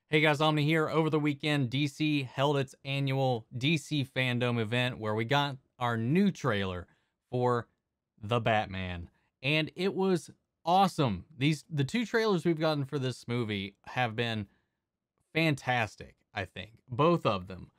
Hey guys, Omni here. Over the weekend, DC held its annual DC fandom event where we got our new trailer for The Batman. And it was awesome. The two trailers we've gotten for this movie have been fantastic, I think. Both of them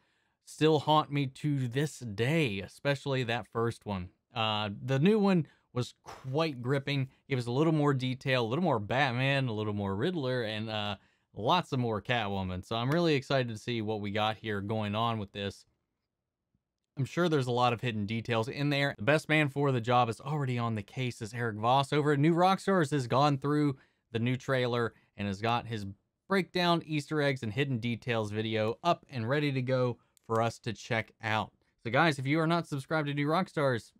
still haunt me to this day, especially that first one. The new one was quite gripping. It was a little more detail, a little more Batman, a little more Riddler, and lots of more Catwoman. So I'm really excited to see what we got here going on with this. I'm sure there's a lot of hidden details in there. The best man for the job is already on the case as Eric Voss over at New Rockstars has gone through the new trailer and has got his breakdown, Easter eggs, and hidden details video up and ready to go for us to check out. So guys, if you are not subscribed to New Rockstars,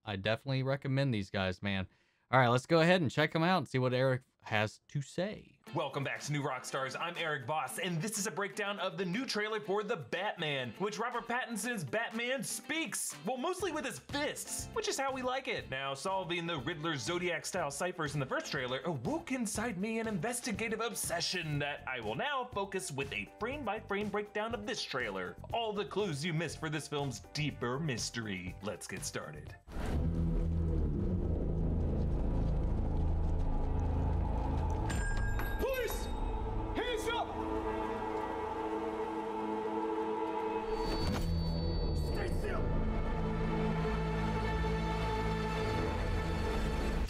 I definitely recommend these guys, man. All right, let's go ahead and check them out and see what Eric has to say. Welcome back to New Rockstars. I'm Eric Voss, and this is a breakdown of the new trailer for The Batman, in which Robert Pattinson's Batman speaks, well, mostly with his fists, which is how we like it. Now, solving the Riddler Zodiac-style ciphers in the first trailer awoke inside me an investigative obsession that I will now focus with a frame-by-frame breakdown of this trailer. All the clues you missed for this film's deeper mystery. Let's get started.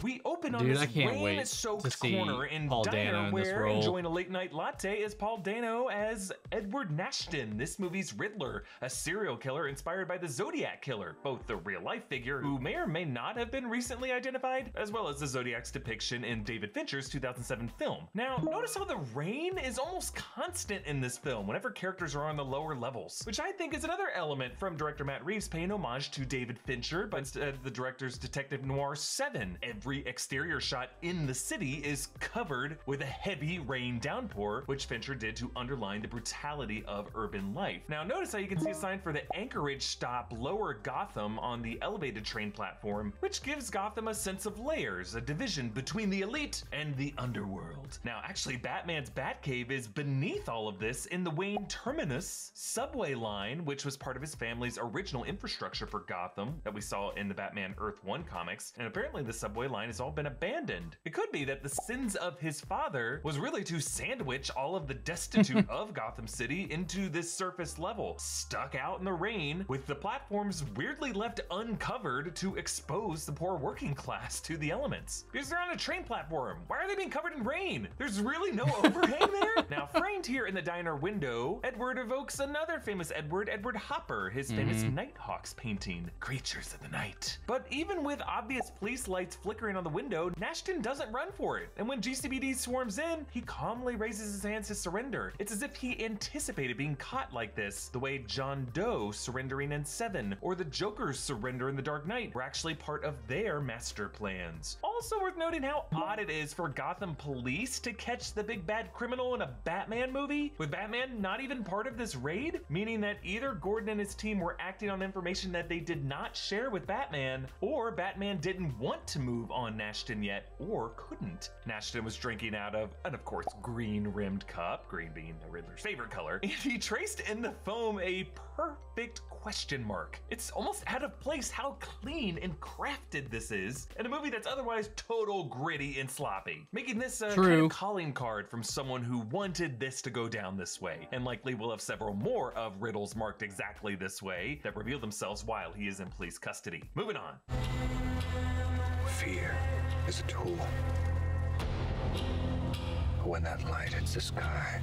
We open on Dude, this I can't wait rain-soaked to see corner in Paul Dano in this where role. enjoying a late-night latte is Paul Dano as Edward Nashton, this movie's Riddler, a serial killer inspired by the Zodiac Killer, both the real-life figure who may or may not have been recently identified, as well as the Zodiac's depiction in David Fincher's 2007 film. Now, notice how the rain is almost constant in this film whenever characters are on the lower levels, which I think is another element from director Matt Reeves paying homage to David Fincher, but instead of the director's Detective Noir 7. Every exterior shot in the city is covered with a heavy rain downpour, which Fincher did to underline the brutality of urban life. Now notice how you can see a sign for the Anchorage stop lower Gotham on the elevated train platform, which gives Gotham a sense of layers, a division between the elite and the underworld. Now actually Batman's Batcave is beneath all of this in the Wayne Terminus subway line, which was part of his family's original infrastructure for Gotham that we saw in the Batman Earth 1 comics, and apparently the subway line has all been abandoned. It could be that the sins of his father was really to sandwich all of the destitute of Gotham City into this surface level, stuck out in the rain, with the platforms weirdly left uncovered to expose the poor working class to the elements. Because they're on a train platform. Why are they being covered in rain? There's really no overhang there? Now, framed here in the diner window, Edward evokes another famous Edward Hopper, his famous Nighthawks painting, Creatures of the Night. But even with obvious police lights flickering on the window, Nashton doesn't run for it. And when GCPD swarms in, he calmly raises his hands to surrender. It's as if he anticipated being caught like this, the way John Doe surrendering in Seven, or the Joker's surrender in The Dark Knight were actually part of their master plans. Also worth noting how odd it is for Gotham police to catch the big bad criminal in a Batman movie, with Batman not even part of this raid, meaning that either Gordon and his team were acting on information that they did not share with Batman, or Batman didn't want to move on Nashton yet, or couldn't. Nashton was drinking out of an, of course, green-rimmed cup, green being the Riddler's favorite color, and he traced in the foam a perfect question mark. It's almost out of place how clean and crafted this is in a movie that's otherwise total gritty and sloppy, making this a kind of calling card from someone who wanted this to go down this way, and likely will have several more of riddles marked exactly this way that reveal themselves while he is in police custody. Moving on. Fear is a tool. When that light hits the sky.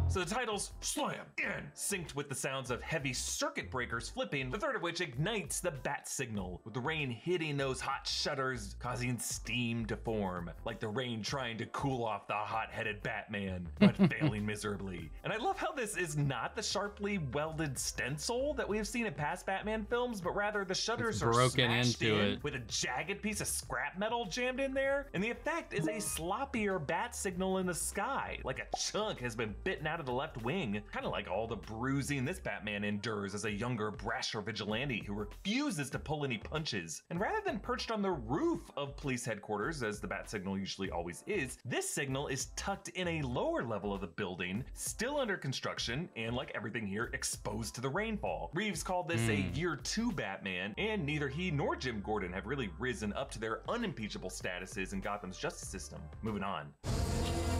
So the titles slam in, synced with the sounds of heavy circuit breakers flipping, the third of which ignites the bat signal, with the rain hitting those hot shutters, causing steam to form, like the rain trying to cool off the hot-headed Batman, but failing miserably. And I love how this is not the sharply welded stencil that we have seen in past Batman films, but rather the shutters are broken smashed into in it with a jagged piece of scrap metal jammed in there, and the effect is a sloppier bat signal in the sky, like a chunk has been bitten out of of the left wing, kind of like all the bruising this Batman endures as a younger, brasher vigilante who refuses to pull any punches. And rather than perched on the roof of police headquarters, as the bat signal usually always is, this signal is tucked in a lower level of the building, still under construction, and like everything here, exposed to the rainfall. Reeves called this a year 2 Batman, and neither he nor Jim Gordon have really risen up to their unimpeachable statuses in Gotham's justice system. Moving on.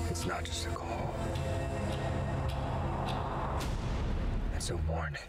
It's not just a call. It's a warning.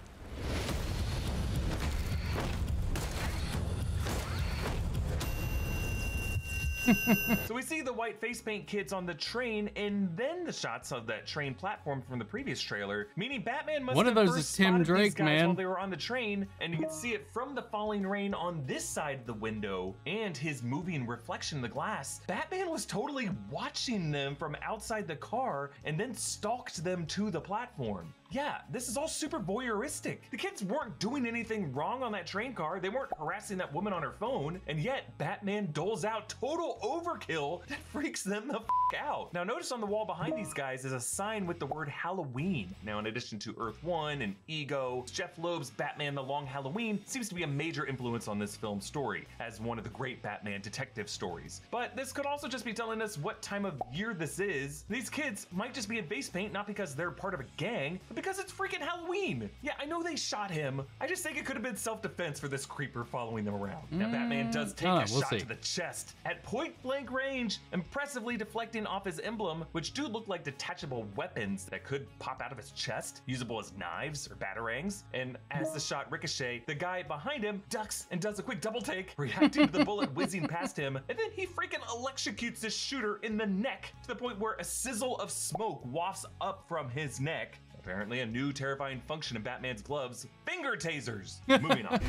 So we see the white face paint kids on the train, and then the shots of that train platform from the previous trailer, meaning Batman must One have of those first is Tim spotted Drake, these guys man. while they were on the train, and you can see it from the falling rain on this side of the window and his moving reflection in the glass. Batman was totally watching them from outside the car and then stalked them to the platform. Yeah, this is all super voyeuristic. The kids weren't doing anything wrong on that train car. They weren't harassing that woman on her phone, and yet Batman doles out total overkill that freaks them the f out. Now notice on the wall behind these guys is a sign with the word Halloween. Now in addition to Earth 1 and Ego, Jeff Loeb's Batman The Long Halloween seems to be a major influence on this film's story, as one of the great Batman detective stories. But this could also just be telling us what time of year this is. These kids might just be in face paint not because they're part of a gang, but because it's freaking Halloween. Yeah, I know they shot him. I just think it could have been self-defense for this creeper following them around. Now Batman does take a shot to the chest at point blank range, impressively deflecting off his emblem, which do look like detachable weapons that could pop out of his chest, usable as knives or batarangs. And as the shot ricochet, the guy behind him ducks and does a quick double take, reacting to the bullet whizzing past him, and then he freaking electrocutes this shooter in the neck to the point where a sizzle of smoke wafts up from his neck. Apparently a new terrifying function in Batman's gloves, finger tasers. Moving on.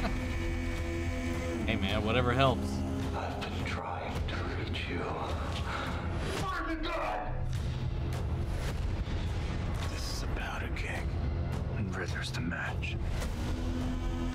Hey man, whatever helps. I've been trying to reach you. Find the gun! This is about a king, and Riddler's to match.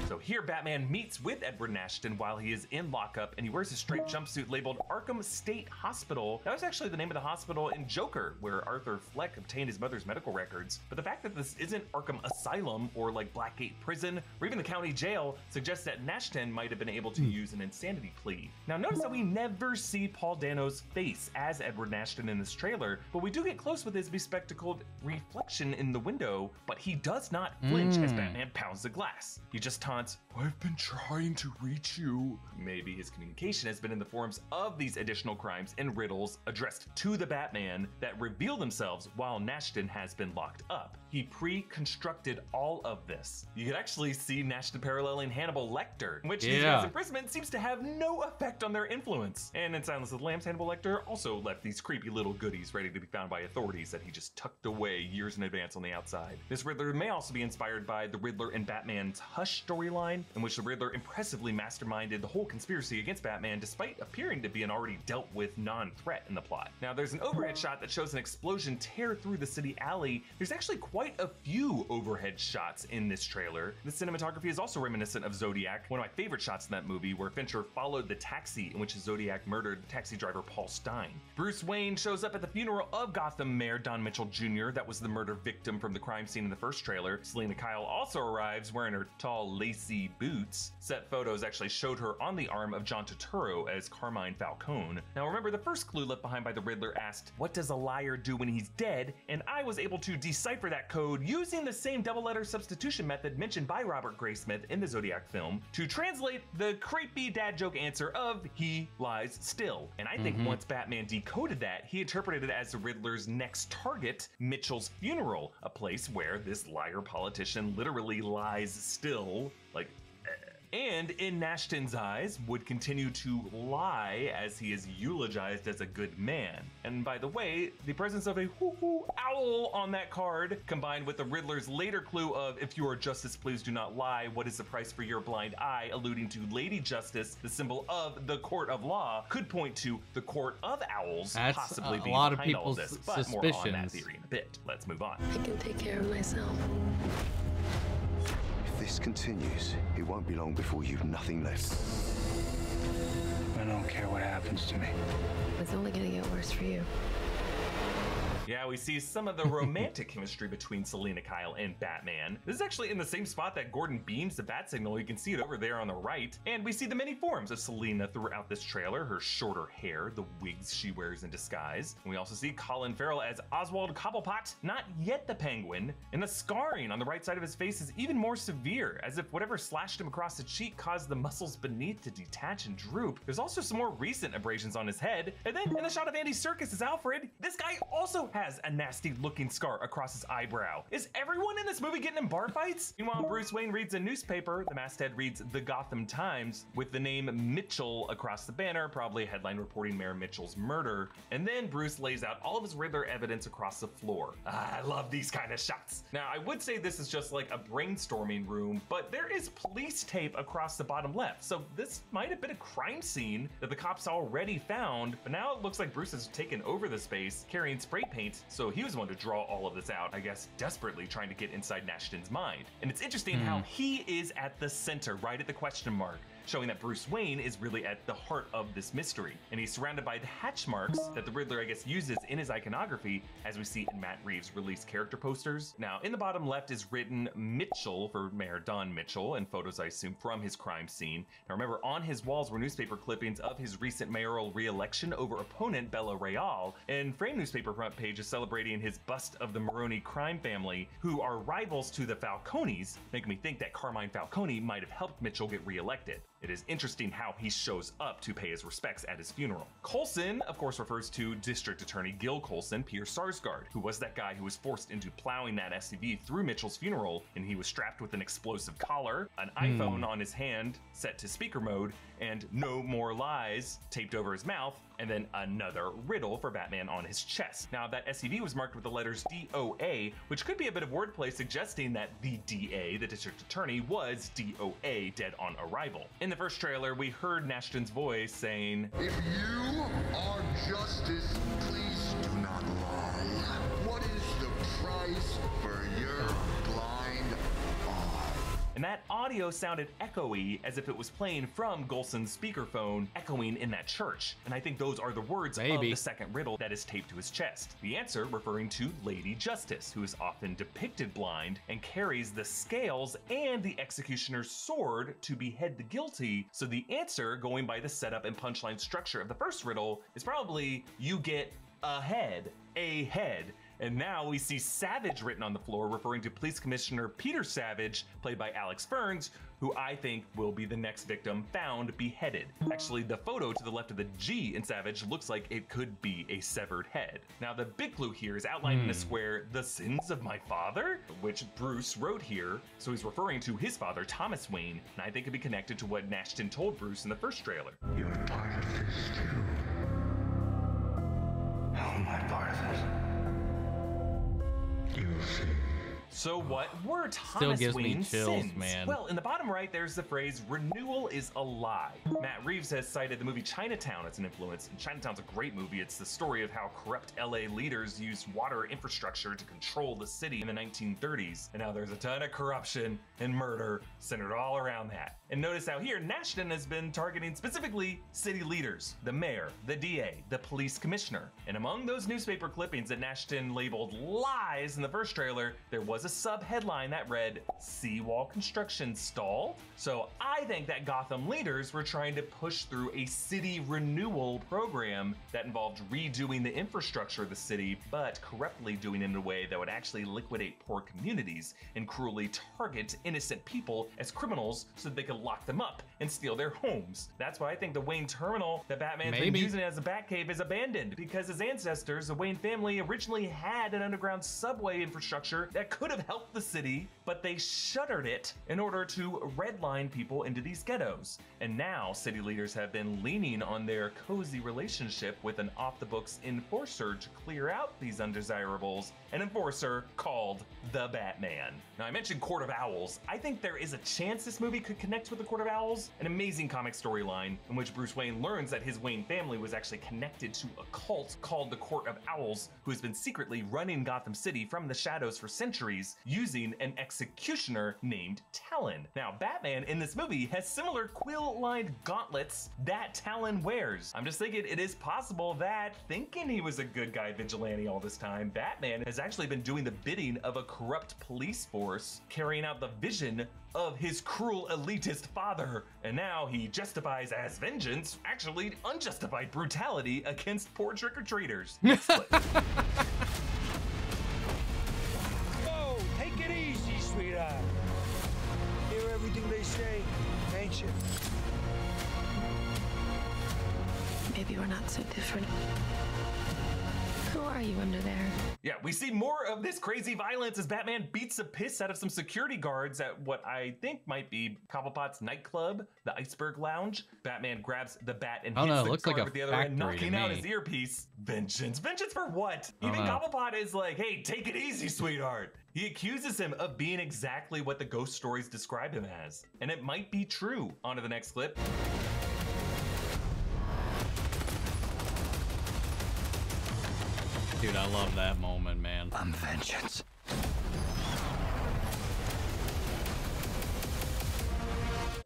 So here Batman meets with Edward Nashton while he is in lockup, and he wears a striped jumpsuit labeled Arkham State Hospital. That was actually the name of the hospital in Joker, where Arthur Fleck obtained his mother's medical records. But the fact that this isn't Arkham Asylum or like Blackgate Prison or even the county jail suggests that Nashton might have been able to use an insanity plea. Now notice that we never see Paul Dano's face as Edward Nashton in this trailer, but we do get close with his bespectacled reflection in the window, but he does not flinch as Batman pounds the glass. He just taunts, "I've been trying to reach you." Maybe his communication has been in the forms of these additional crimes and riddles addressed to the Batman that reveal themselves while Nashton has been locked up. He pre-constructed all of this. You could actually see Nashton paralleling Hannibal Lecter, which his imprisonment seems to have no effect on their influence. And in Silence of the Lambs, Hannibal Lecter also left these creepy little goodies ready to be found by authorities that he just tucked away years in advance on the outside. This Riddler may also be inspired by the Riddler and Batman's Hush storyline, in which the Riddler impressively masterminded the whole conspiracy against Batman despite appearing to be an already dealt with non-threat in the plot. Now there's an overhead shot that shows an explosion tear through the city alley. There's actually quite a few overhead shots in this trailer. The cinematography is also reminiscent of Zodiac, one of my favorite shots in that movie, where Fincher followed the taxi in which Zodiac murdered taxi driver Paul Stein. Bruce Wayne shows up at the funeral of Gotham Mayor Don Mitchell Jr., that was the murder victim from the crime scene in the first trailer. Selena Kyle also arrives wearing her tall, lacy boots. Set photos actually showed her on the arm of John Turturro as Carmine Falcone. Now remember, the first clue left behind by the Riddler asked, "What does a liar do when he's dead?" And I was able to decipher that code using the same double letter substitution method mentioned by Robert Graysmith in the Zodiac film to translate the creepy dad joke answer of "he lies still." And I think once Batman decoded that, he interpreted it as the Riddler's next target, Mitchell's funeral, a place where this liar politician literally lies still, like, and in Nashton's eyes would continue to lie as he is eulogized as a good man. And by the way, the presence of a hoo-hoo owl on that card, combined with the Riddler's later clue of "if you are justice, please do not lie, what is the price for your blind eye?" alluding to Lady Justice, the symbol of the court of law, could point to the court of owls. That's possibly a being lot of behind all people's this, but more on that suspicions. theory in a bit. Let's move on. I can take care of myself. If this continues, it won't be long before you've nothing left. I don't care what happens to me. It's only gonna get worse for you. Yeah, we see some of the romantic chemistry between Selina Kyle and Batman. This is actually in the same spot that Gordon beams the bat signal. You can see it over there on the right. And we see the many forms of Selina throughout this trailer. Her shorter hair, the wigs she wears in disguise. And we also see Colin Farrell as Oswald Cobblepot, not yet the Penguin. And the scarring on the right side of his face is even more severe, as if whatever slashed him across the cheek caused the muscles beneath to detach and droop. There's also some more recent abrasions on his head. And then in the shot of Andy Serkis as Alfred, this guy also has a nasty looking scar across his eyebrow. Is everyone in this movie getting in bar fights? Meanwhile, Bruce Wayne reads a newspaper. The masthead reads the Gotham Times with the name Mitchell across the banner, probably a headline reporting Mayor Mitchell's murder. And then Bruce lays out all of his Riddler evidence across the floor. I love these kind of shots. Now, I would say this is just like a brainstorming room, but there is police tape across the bottom left. So this might have been a crime scene that the cops already found, but now it looks like Bruce has taken over the space carrying spray paint. So he was the one to draw all of this out, I guess, desperately trying to get inside Nashton's mind. And it's interesting how he is at the center, right at the question mark, showing that Bruce Wayne is really at the heart of this mystery. And he's surrounded by the hatch marks that the Riddler, I guess, uses in his iconography, as we see in Matt Reeves' released character posters. Now, in the bottom left is written Mitchell for Mayor Don Mitchell, and photos, I assume, from his crime scene. Now, remember, on his walls were newspaper clippings of his recent mayoral re-election over opponent Bella Real, and framed newspaper front pages celebrating his bust of the Maroni crime family, who are rivals to the Falcones, making me think that Carmine Falcone might have helped Mitchell get re-elected. It is interesting how he shows up to pay his respects at his funeral. Coulson, of course, refers to District Attorney Gil Coulson, Peter Sarsgaard, who was that guy who was forced into plowing that SUV through Mitchell's funeral, and he was strapped with an explosive collar, an iPhone on his hand set to speaker mode, and "No More Lies" taped over his mouth, and then another riddle for Batman on his chest. Now, that SUV was marked with the letters DOA, which could be a bit of wordplay suggesting that the DA, the District Attorney, was DOA, dead on arrival. In the first trailer, we heard Nashton's voice saying, If you are justice, please do not lie. What is the price for your blind eye? and that audio sounded echoey as if it was playing from Golson's speakerphone, echoing in that church. And I think those are the words of the second riddle that is taped to his chest. The answer referring to Lady Justice, who is often depicted blind and carries the scales and the executioner's sword to behead the guilty. So the answer, going by the setup and punchline structure of the first riddle, is probably you get a head. And now we see Savage written on the floor, referring to Police Commissioner Peter Savage, played by Alex Ferns, who I think will be the next victim found beheaded. Actually, the photo to the left of the G in Savage looks like it could be a severed head. Now, the big clue here is outlined in a square, "The sins of my father," which Bruce wrote here, so he's referring to his father, Thomas Wayne, and I think it'd be connected to what Nashton told Bruce in the first trailer. You're part of this too. How am I part of it? You'll see. So what were Thomas gives me Wayne's chills, sins? man. Well, in the bottom right, there's the phrase, renewal is a lie. Matt Reeves has cited the movie Chinatown as an influence, and Chinatown's a great movie. It's the story of how corrupt LA leaders used water infrastructure to control the city in the 1930s. And now there's a ton of corruption and murder centered all around that. And notice how here, Nashton has been targeting specifically city leaders, the mayor, the DA, the police commissioner. And among those newspaper clippings that Nashton labeled lies in the first trailer, there was a sub-headline that read, "Seawall construction stalled." So I think that Gotham leaders were trying to push through a city renewal program that involved redoing the infrastructure of the city, but corruptly doing it in a way that would actually liquidate poor communities and cruelly target innocent people as criminals so that they could lock them up and steal their homes. That's why I think the Wayne Terminal that Batman's been using as a Batcave is abandoned, because his ancestors, the Wayne family, originally had an underground subway infrastructure that could have helped the city, but they shuttered it in order to redline people into these ghettos. And now city leaders have been leaning on their cozy relationship with an off-the-books enforcer to clear out these undesirables, an enforcer called the Batman. Now, I mentioned Court of Owls. I think there is a chance this movie could connect with the Court of Owls, an amazing comic storyline in which Bruce Wayne learns that his Wayne family was actually connected to a cult called the Court of Owls, who has been secretly running Gotham City from the shadows for centuries, police using an executioner named Talon. Now, Batman in this movie has similar quill-lined gauntlets that Talon wears. I'm just thinking it is possible that, thinking he was a good guy vigilante all this time, Batman has actually been doing the bidding of a corrupt police force, carrying out the vision of his cruel elitist father, and now he justifies as vengeance actually unjustified brutality against poor trick-or-treaters. Next clip. Whoa, take it easy, sweetheart. Hear everything they say, ain't you? Maybe we're not so different. Who are you under there? Yeah, we see more of this crazy violence as Batman beats the piss out of some security guards at what I think might be Cobblepot's nightclub, the Iceberg Lounge. Batman grabs the bat and hits the looks guard like a with the other end, factory to knocking out me. his earpiece. Vengeance. Vengeance for what? I don't Even know. Cobblepot is like, hey, take it easy, sweetheart. He accuses him of being exactly what the ghost stories describe him as. And it might be true. On to the next clip. Dude, I love that moment, man. I'm vengeance.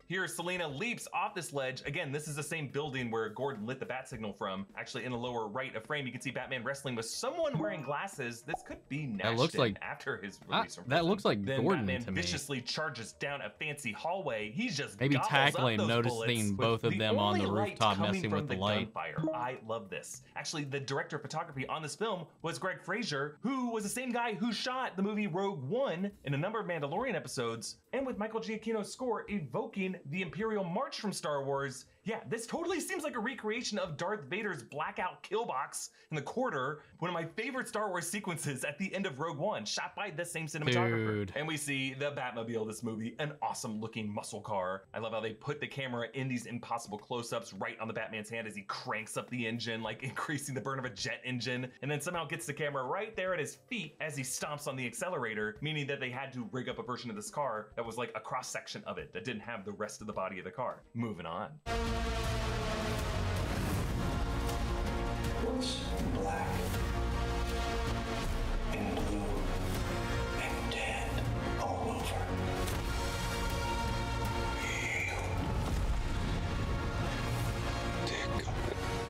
Here, Selena leaps off this ledge. Again, this is the same building where Gordon lit the bat signal from. Actually, in the lower right of frame, you can see Batman wrestling with someone wearing glasses. This could be Nashton That looks like- after his release from that prison. looks like then Gordon Batman to me. viciously charges down a fancy hallway. He's just Maybe gobbles tackling, up those noticing bullets both with of them on the only light rooftop coming messing from with the light. gunfire. I love this. Actually, the director of photography on this film was Greg Fraser, who was the same guy who shot the movie Rogue One in a number of Mandalorian episodes, and with Michael Giacchino's score evoking the Imperial March from Star Wars. Yeah, this totally seems like a recreation of Darth Vader's blackout kill box in the quarter, one of my favorite Star Wars sequences at the end of Rogue One, shot by the same cinematographer. Dude. And we see the Batmobile this movie, an awesome looking muscle car. I love how they put the camera in these impossible close-ups right on the Batman's hand as he cranks up the engine, like increasing the burn of a jet engine, and then somehow gets the camera right there at his feet as he stomps on the accelerator, meaning that they had to rig up a version of this car that was like a cross-section of it that didn't have the rest of the body of the car. Moving on. What's black and blue and dead all over?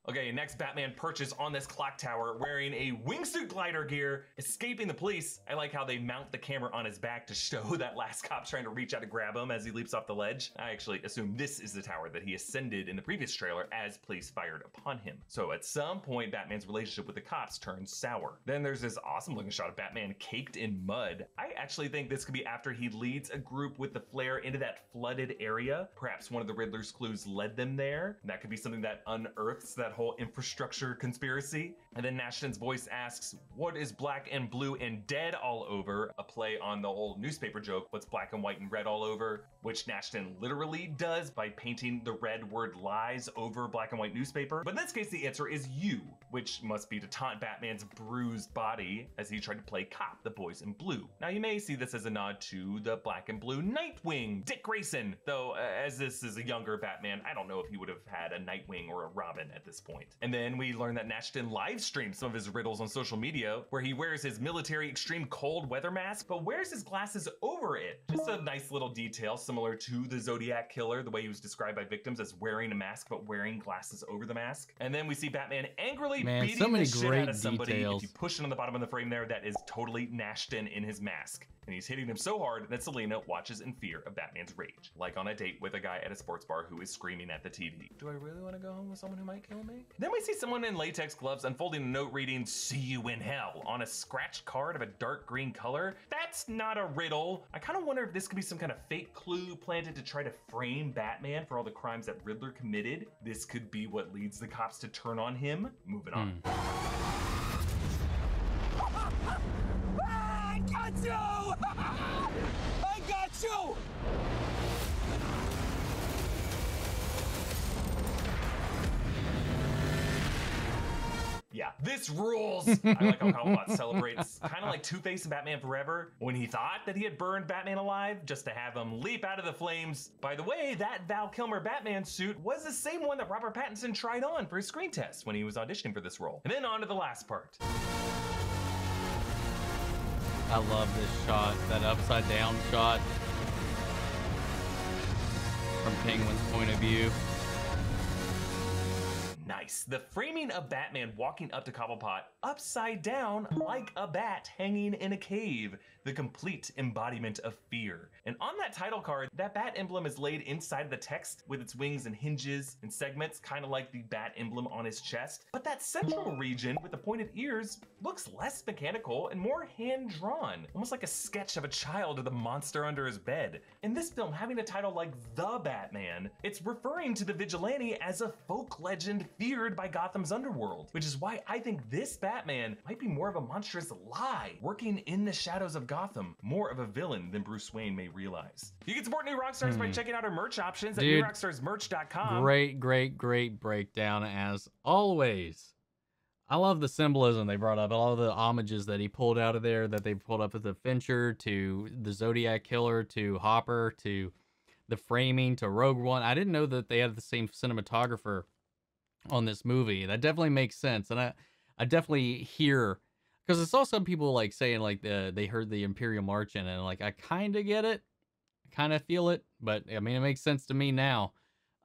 Okay, next Batman perches on this clock tower wearing a wingsuit glider gear, escaping the police. I like how they mount the camera on his back to show that last cop trying to reach out to grab him as he leaps off the ledge. I actually assume this is the tower that he ascended in the previous trailer as police fired upon him. So at some point, Batman's relationship with the cops turns sour. Then there's this awesome looking shot of Batman caked in mud. I actually think this could be after he leads a group with the flare into that flooded area. Perhaps one of the Riddler's clues led them there. That could be something that unearths that whole infrastructure conspiracy. And then Nashton's voice asks, what is black and blue and dead all over? A play on the old newspaper joke, what's black and white and red all over? Which Nashton literally does by painting the red word lies over black and white newspaper. But in this case, the answer is you, which must be to taunt Batman's bruised body as he tried to play cop, the boys in blue. Now you may see this as a nod to the black and blue Nightwing, Dick Grayson, though as this is a younger Batman, I don't know if he would have had a Nightwing or a Robin at this point. And then we learn that Nashton live streams some of his riddles on social media, where he wears his military extreme cold weather mask, but wears his glasses over it. Just a nice little detail similar to the Zodiac Killer, the way he was described by victims as wearing a mask but wearing glasses over the mask. And then we see Batman angrily beating so many the shit great out of somebody. details. If you push it on the bottom of the frame there, that is totally Nashton in his mask. And he's hitting him so hard that Selena watches in fear of Batman's rage, like on a date with a guy at a sports bar who is screaming at the TV. Do I really want to go home with someone who might kill me? Then we see someone in latex gloves unfolding a note reading, "See you in hell," on a scratched card of a dark green color. That's not a riddle. I kind of wonder if this could be some kind of fake clue planted to try to frame Batman for all the crimes that Riddler committed. This could be what leads the cops to turn on him. Moving on. I got you! I got you! Yeah, this rules. I like how Cobblepot celebrates, kind of like Two-Face in Batman Forever, when he thought that he had burned Batman alive just to have him leap out of the flames. By the way, that Val Kilmer Batman suit was the same one that Robert Pattinson tried on for his screen test when he was auditioning for this role. And then on to the last part. I love this shot, that upside down shot from Penguin's point of view. Nice. The framing of Batman walking up to Cobblepot upside down like a bat hanging in a cave. The complete embodiment of fear. And on that title card, that bat emblem is laid inside the text with its wings and hinges and segments, kind of like the bat emblem on his chest. But that central region with the pointed ears looks less mechanical and more hand-drawn, almost like a sketch of a child or the monster under his bed. In this film, having a title like The Batman, it's referring to the vigilante as a folk legend feared by Gotham's underworld, which is why I think this Batman might be more of a monstrous lie, working in the shadows of Gotham, more of a villain than Bruce Wayne may realize. You can support New Rockstars by checking out our merch options at newrockstarsmerch.com. Great breakdown as always. I love the symbolism they brought up, all of the homages that he pulled out of there, that they pulled up at the Fincher, to the Zodiac Killer, to Hopper, to the framing, to Rogue One. I didn't know that they had the same cinematographer on this movie. That definitely makes sense. And I definitely hear, because I saw some people like saying like they heard the Imperial March in it, and like I kind of get it, I kind of feel it, but I mean it makes sense to me now.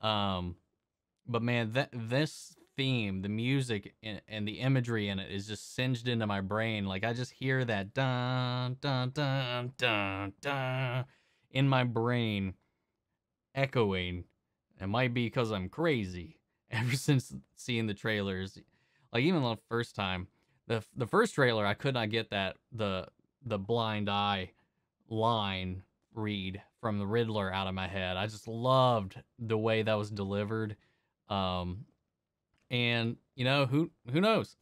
But man, this theme, the music and the imagery in it is just singed into my brain. Like I just hear that dun dun dun dun dun in my brain echoing. It might be because I'm crazy. Ever since seeing the trailers, like even the first time, the first trailer, I could not get that the blind eye line read from the Riddler out of my head. I just loved the way that was delivered. And you know, who knows?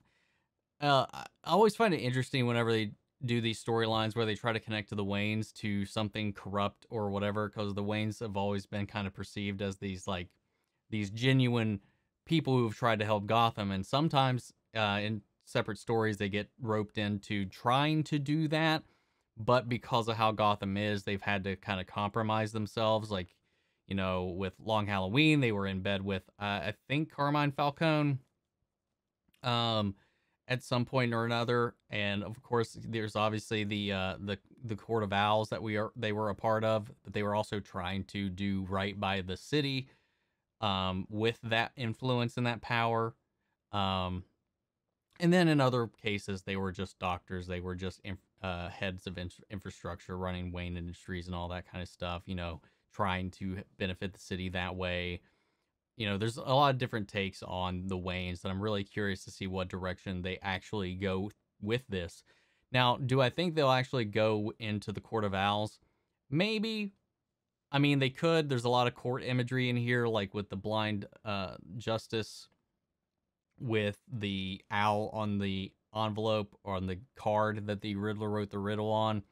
I always find it interesting whenever they do these storylines where they try to connect to the Waynes to something corrupt or whatever, because the Waynes have always been kind of perceived as these genuine people who've tried to help Gotham, and sometimes in separate stories they get roped into trying to do that, but because of how Gotham is, they've had to kind of compromise themselves. Like, you know, with Long Halloween, they were in bed with I think Carmine Falcone at some point or another, and of course there's obviously the Court of Owls that they were a part of, but they were also trying to do right by the city with that influence and that power. And then in other cases, they were just doctors. They were just heads of infrastructure running Wayne Industries and all that kind of stuff, you know, trying to benefit the city that way. You know, there's a lot of different takes on the Waynes, and I'm really curious to see what direction they actually go with this. Now, do I think they'll actually go into the Court of Owls? Maybe. I mean, they could. There's a lot of court imagery in here, like with the blind justice, with the owl on the envelope or on the card that the Riddler wrote the riddle on.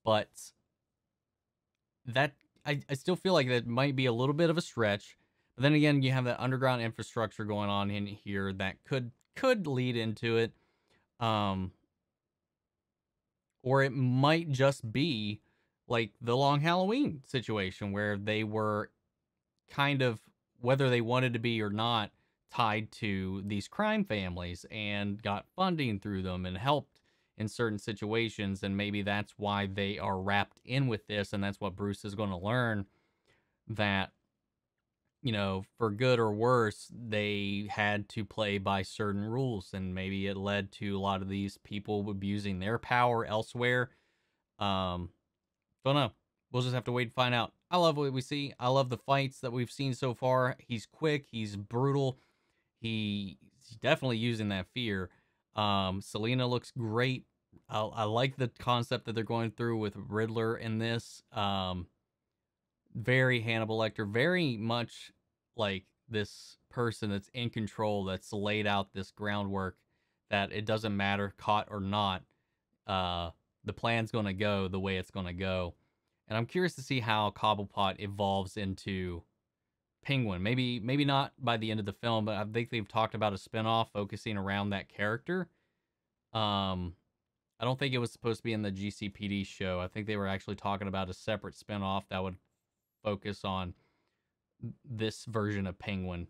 But that I still feel like that might be a little bit of a stretch. But then again, you have that underground infrastructure going on in here that could lead into it. Or it might just be like the Long Halloween situation where they were kind of, whether they wanted to be or not, tied to these crime families and got funding through them and helped in certain situations. And maybe that's why they are wrapped in with this. And that's what Bruce is going to learn, that, you know, for good or worse, they had to play by certain rules. And maybe it led to a lot of these people abusing their power elsewhere. Don't know. We'll just have to wait and find out. I love what we see. I love the fights that we've seen so far. He's quick. He's brutal. He's definitely using that fear. Selina looks great. I like the concept that they're going through with Riddler in this. Very Hannibal Lecter. Very much like this person that's in control, that's laid out this groundwork that it doesn't matter, caught or not. The plan's going to go the way it's going to go. And I'm curious to see how Cobblepot evolves into Penguin. Maybe not by the end of the film, but I think they've talked about a spinoff focusing around that character. I don't think it was supposed to be in the GCPD show. I think they were actually talking about a separate spinoff that would focus on this version of Penguin.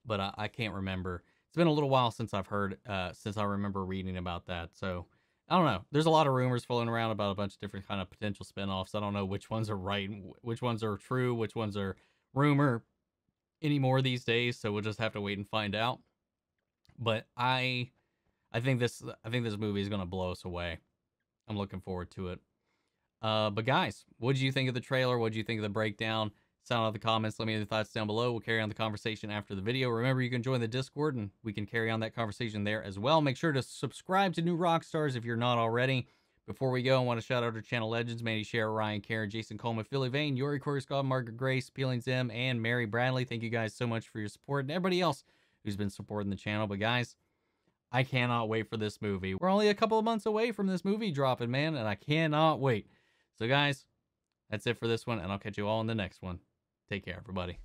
But I can't remember. It's been a little while since I've heard, since I remember reading about that. So I don't know. There's a lot of rumors floating around about a bunch of different kind of potential spinoffs. I don't know which ones are right, which ones are true, which ones are rumor anymore these days. So we'll just have to wait and find out. But I think this movie is gonna blow us away. I'm looking forward to it. But guys, what did you think of the trailer? What did you think of the breakdown? Sound out in the comments. Let me know your thoughts down below. We'll carry on the conversation after the video. Remember, you can join the Discord and we can carry on that conversation there as well. Make sure to subscribe to New Rockstars if you're not already. Before we go, I want to shout out our channel legends, Mandy Share, Ryan, Karen, Jason Coleman, Philly Vane, Yuri Corey Scott, Margaret Grace, Peeling Zim, and Mary Bradley. Thank you guys so much for your support and everybody else who's been supporting the channel. But guys, I cannot wait for this movie. We're only a couple of months away from this movie dropping, man, and I cannot wait. So guys, that's it for this one, and I'll catch you all in the next one. Take care, everybody.